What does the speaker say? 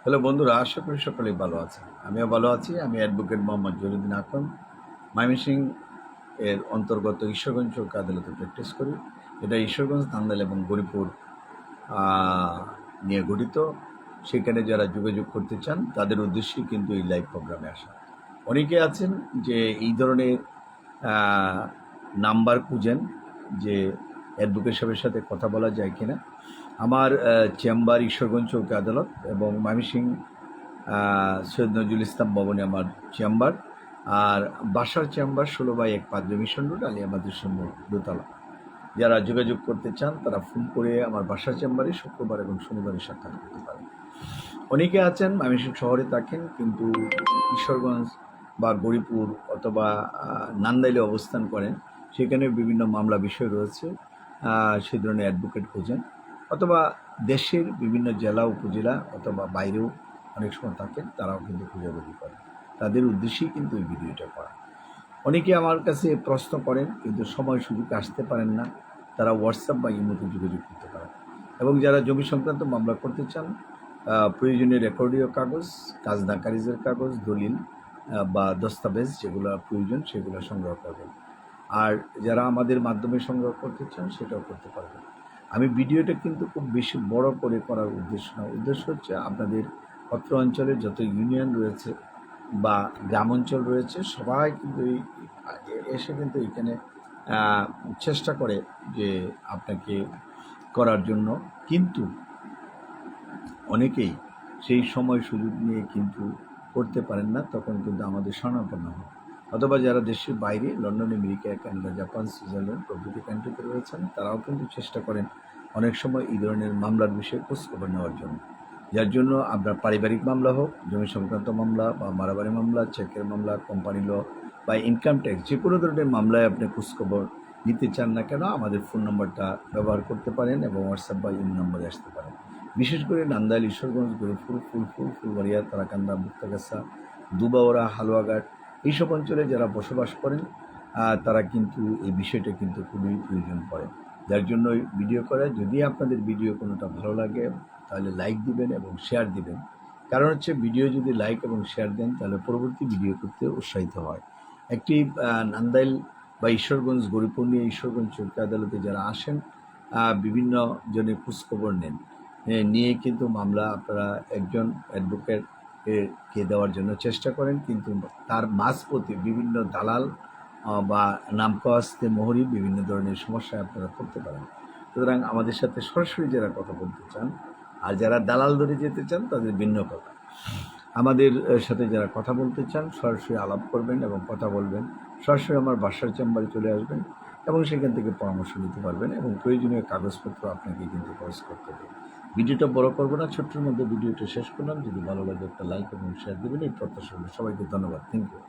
Hello বন্ধুরা, আশা করি সকলেই ভালো আছেন। আমিও ভালো আছি। আমি অ্যাডভোকেট মোহাম্মদ জহিরুদ্দিন আকরম, ময়মনসিংহ এর অন্তর্গত ঈশ্বরগঞ্জ চৌকি আদালতে প্র্যাকটিস করি। এটা ঈশ্বরগঞ্জ, নান্দাইল এবং গরিপুর নিয়ে গঠিত। সেখানে যারা যোগাযোগ করতে চান তাদের উদ্দেশ্যেই কিন্তু এই লাইভ প্রোগ্রামে আসা। অনেকে আছেন যে এই ধরনের নাম্বার খুঁজেন যে অ্যাডভোকেট সাহেবের সাথে কথা বলা যায় কিনা। আমার চেম্বার ঈশ্বরগঞ্জ চৌকি আদালত এবং ময়মনসিংহ সৈয়দ নজরুল ইসলাম ভবনে আমার চেম্বার, আর বাসার চেম্বার 16/1 পাদ্রী মিশন রোড, আলিয়াবাদের সম্মুখ দোতলা। যারা যোগাযোগ করতে চান তারা ফোন করে আমার বাসার চেম্বারে শুক্রবার এবং শনিবারে সাক্ষাৎ করতে পারেন। অনেকে আছেন ময়মনসিংহ শহরে থাকেন কিন্তু ঈশ্বরগঞ্জ বা গরিপুর অথবা নান্দাইলে অবস্থান করেন, সেখানে বিভিন্ন মামলা বিষয় রয়েছে, সেই ধরনের অ্যাডভোকেট খোঁজেন, অথবা দেশের বিভিন্ন জেলা উপজেলা অথবা বাইরেও অনেক সময় থাকেন, তারাও কিন্তু খোঁজাখুঁজি করেন। তাদের উদ্দেশ্যেই কিন্তু এই ভিডিওটা করা। অনেকে আমার কাছে প্রশ্ন করেন কিন্তু সময় সুযোগ আসতে পারেন না, তারা হোয়াটসঅ্যাপ বা ইমোতে যোগাযোগ করতে পারেন। এবং যারা জমি সংক্রান্ত মামলা করতে চান, প্রয়োজনীয় রেকর্ডীয় কাগজ, খাজনা খারিজের কাগজ, দলিল বা দস্তাবেজ যেগুলো প্রয়োজন সেগুলো সংগ্রহ করবেন। আর যারা আমাদের মাধ্যমে সংগ্রহ করতে চান সেটাও করতে পারবেন। আমি ভিডিওটা কিন্তু খুব বেশি বড় করে করার উদ্দেশ্য না, উদ্দেশ্য হচ্ছে আপনাদের অত্র অঞ্চলের যত ইউনিয়ন রয়েছে বা গ্রাম অঞ্চল রয়েছে সবাই কিন্তু এসে কিন্তু এখানে চেষ্টা করে যে আপনাকে করার জন্য, কিন্তু অনেকেই সেই সময় সুযোগ নিয়ে কিন্তু করতে পারেন না, তখন কিন্তু আমাদের শরণাপন্ন হয়। অথবা যারা দেশের বাইরে London, America, Canada, Japan, Switzerland প্রভৃতি কান্ট্রিতে রয়েছেন তারাও কিন্তু চেষ্টা করেন অনেক সময় এই ধরনের মামলার বিষয়ে খোঁজখবর নেওয়ার জন্য। যার জন্য আপনার পারিবারিক মামলা হোক, জমি সংক্রান্ত মামলা বা মারামারি মামলা, চেকের মামলা, কোম্পানি ল বা ইনকাম ট্যাক্স, যে কোনো ধরনের মামলায় আপনি খোঁজখবর নিতে চান না কেন আমাদের ফোন নম্বরটা ব্যবহার করতে পারেন এবং হোয়াটসঅ্যাপ বা ইমেল নম্বরে আসতে পারেন। বিশেষ করে নান্দাইল, ঈশ্বরগঞ্জ, গরিপুর, ফুলপুর, ফুলবাড়িয়া, তারাকান্দা, মুক্তাগাছা, দুবাওরা, হালুয়াঘাট এইসব অঞ্চলে যারা বসবাস করেন তারা কিন্তু এই বিষয়টা কিন্তু খুবই প্রয়োজন পড়ে। যার জন্য ভিডিও করা। যদি আপনাদের ভিডিও কোনোটা ভালো লাগে তাহলে লাইক দিবেন এবং শেয়ার দিবেন। কারণ হচ্ছে ভিডিও যদি লাইক এবং শেয়ার দেন তাহলে পরবর্তী ভিডিও করতে উৎসাহিত হয়। একটি নান্দাইল বা ঈশ্বরগঞ্জ, গরিপুর নিয়ে ঈশ্বরগঞ্জ চৌকি আদালতে যারা আসেন বিভিন্ন জনের খোঁজখবর নেন, নিয়ে কিন্তু মামলা আপনারা একজন অ্যাডভোকেটকে দেওয়ার জন্য চেষ্টা করেন, কিন্তু তার মাঝপথে বিভিন্ন দালাল বা নামকাওয়াস্তে মোহরি বিভিন্ন ধরনের সমস্যায় আপনারা পড়তে পারেন। সুতরাং আমাদের সাথে সরাসরি যারা কথা বলতে চান আর যারা দালাল ধরে যেতে চান তাদের ভিন্ন কথা। আমাদের সাথে যারা কথা বলতে চান সরাসরি আলাপ করবেন এবং কথা বলবেন, সরাসরি আমার বাসার চেম্বারে চলে আসবেন এবং সেখান থেকে পরামর্শ নিতে পারবেন এবং প্রয়োজনীয় কাগজপত্র আপনাকে কিন্তু খরচ করতে হবে। ভিডিওটা বড় করবো না, ছোট্টর মধ্যে ভিডিওটা শেষ করলাম। যদি ভালো লাগে একটা লাইক এবং শেয়ার দেবেন এই প্রত্যাশা। সবাইকে ধন্যবাদ। Thank you.